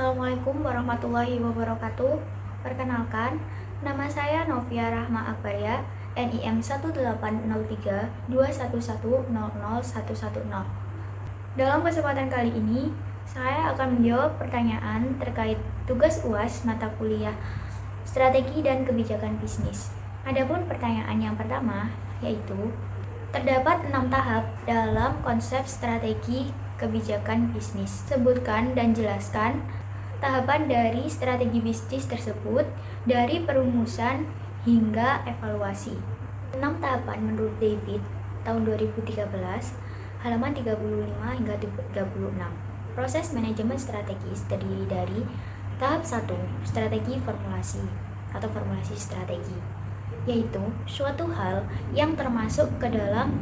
Assalamualaikum warahmatullahi wabarakatuh. Perkenalkan, nama saya Novia Rahma Akbaria, NIM 1803211001010. Dalam kesempatan kali ini, saya akan menjawab pertanyaan terkait tugas UAS mata kuliah Strategi dan Kebijakan Bisnis. Adapun pertanyaan yang pertama, yaitu terdapat 6 tahap dalam konsep strategi kebijakan bisnis. Sebutkan dan jelaskan tahapan dari strategi bisnis tersebut dari perumusan hingga evaluasi. 6 tahapan menurut David tahun 2013, halaman 35 hingga 36. Proses manajemen strategis terdiri dari tahap 1, strategi formulasi atau formulasi strategi, yaitu suatu hal yang termasuk ke dalam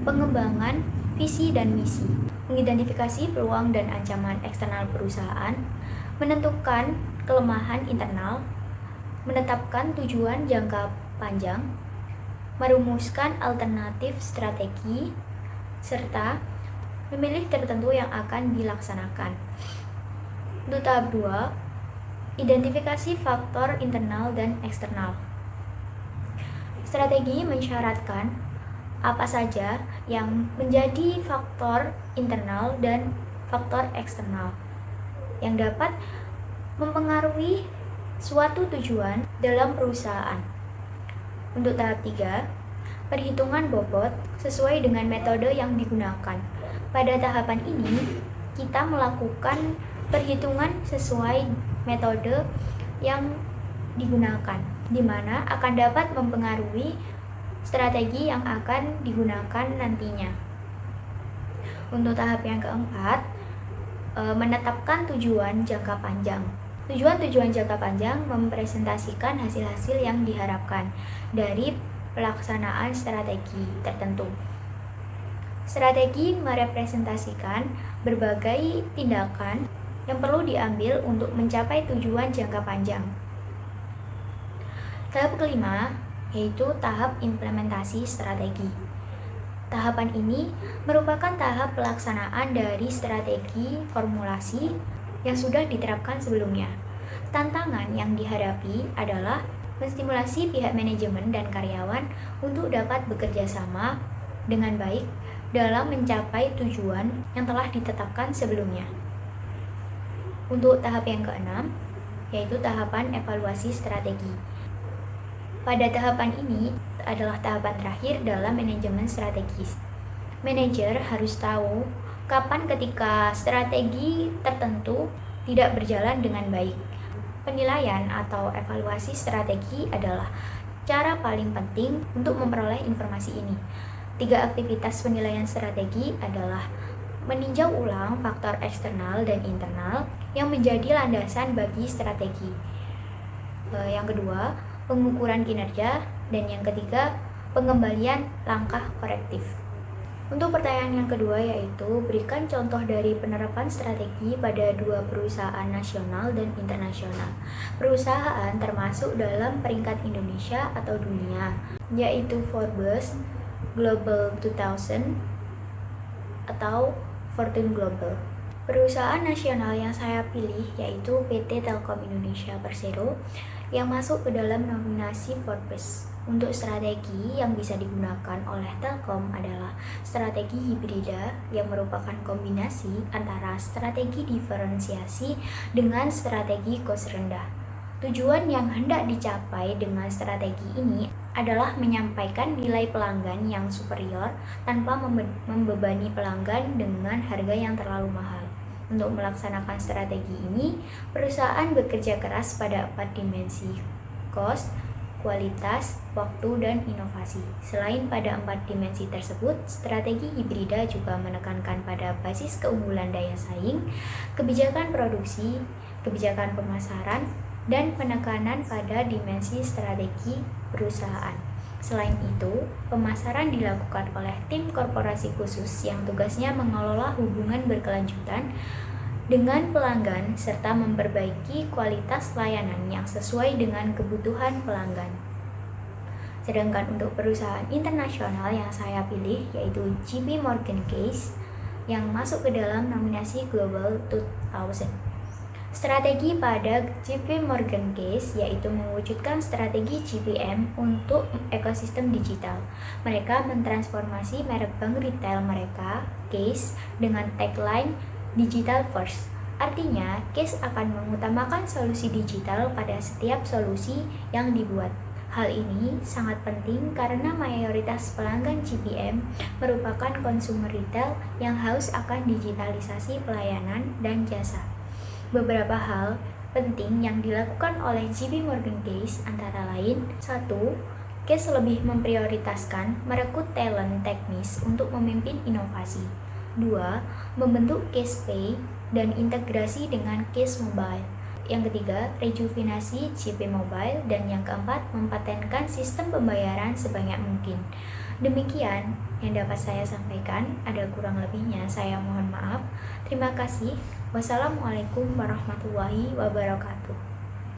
pengembangan visi dan misi, mengidentifikasi peluang dan ancaman eksternal perusahaan, menentukan kelemahan internal, menetapkan tujuan jangka panjang, merumuskan alternatif strategi, serta memilih tertentu yang akan dilaksanakan. Untuk tahap 2, identifikasi faktor internal dan eksternal. Strategi mensyaratkan apa saja yang menjadi faktor internal dan faktor eksternal yang dapat mempengaruhi suatu tujuan dalam perusahaan. Untuk tahap 3, perhitungan bobot sesuai dengan metode yang digunakan. Pada tahapan ini, kita melakukan perhitungan sesuai metode yang digunakan, di mana akan dapat mempengaruhi strategi yang akan digunakan nantinya. Untuk tahap yang keempat, menetapkan tujuan jangka panjang. Tujuan-tujuan jangka panjang mempresentasikan hasil-hasil yang diharapkan dari pelaksanaan strategi tertentu. Strategi merepresentasikan berbagai tindakan yang perlu diambil untuk mencapai tujuan jangka panjang. Tahap kelima yaitu tahap implementasi strategi. Tahapan ini merupakan tahap pelaksanaan dari strategi formulasi yang sudah diterapkan sebelumnya. Tantangan yang dihadapi adalah menstimulasi pihak manajemen dan karyawan untuk dapat bekerja sama dengan baik dalam mencapai tujuan yang telah ditetapkan sebelumnya. Untuk tahap yang keenam, yaitu tahapan evaluasi strategi. Pada tahapan ini adalah tahapan terakhir dalam manajemen strategis. Manajer harus tahu kapan ketika strategi tertentu tidak berjalan dengan baik. Penilaian atau evaluasi strategi adalah cara paling penting untuk memperoleh informasi ini. 3 aktivitas penilaian strategi adalah meninjau ulang faktor eksternal dan internal yang menjadi landasan bagi strategi. Yang kedua, pengukuran kinerja, dan yang ketiga, pengembalian langkah korektif. Untuk pertanyaan yang kedua yaitu berikan contoh dari penerapan strategi pada 2 perusahaan nasional dan internasional. Perusahaan termasuk dalam peringkat Indonesia atau dunia, yaitu Forbes Global 2000 atau Fortune Global. Perusahaan nasional yang saya pilih yaitu PT Telkom Indonesia Persero yang masuk ke dalam nominasi Forbes. Untuk strategi yang bisa digunakan oleh Telkom adalah strategi hibrida yang merupakan kombinasi antara strategi diferensiasi dengan strategi cost rendah. Tujuan yang hendak dicapai dengan strategi ini adalah menyampaikan nilai pelanggan yang superior tanpa membebani pelanggan dengan harga yang terlalu mahal. Untuk melaksanakan strategi ini, perusahaan bekerja keras pada 4 dimensi: cost, kualitas, waktu, dan inovasi. Selain pada 4 dimensi tersebut, strategi hibrida juga menekankan pada basis keunggulan daya saing, kebijakan produksi, kebijakan pemasaran, dan penekanan pada dimensi strategi perusahaan. Selain itu, pemasaran dilakukan oleh tim korporasi khusus yang tugasnya mengelola hubungan berkelanjutan dengan pelanggan serta memperbaiki kualitas layanan yang sesuai dengan kebutuhan pelanggan. Sedangkan untuk perusahaan internasional yang saya pilih yaitu JP Morgan Chase yang masuk ke dalam nominasi Global 2000. Strategi pada JP Morgan Case yaitu mewujudkan strategi GPM untuk ekosistem digital. Mereka mentransformasi merek bank retail mereka, Case, dengan tagline Digital First. Artinya, Case akan mengutamakan solusi digital pada setiap solusi yang dibuat. Hal ini sangat penting karena mayoritas pelanggan GPM merupakan konsumer retail yang haus akan digitalisasi pelayanan dan jasa. Beberapa hal penting yang dilakukan oleh JP Morgan Case antara lain: 1. Case lebih memprioritaskan merekrut talent teknis untuk memimpin inovasi. 2. Membentuk Case Pay dan integrasi dengan Case Mobile. Yang ketiga, rejuvenasi JP Mobile. Dan yang keempat, mempatenkan sistem pembayaran sebanyak mungkin. Demikian yang dapat saya sampaikan, ada kurang lebihnya saya mohon maaf. Terima kasih. Wassalamualaikum warahmatullahi wabarakatuh.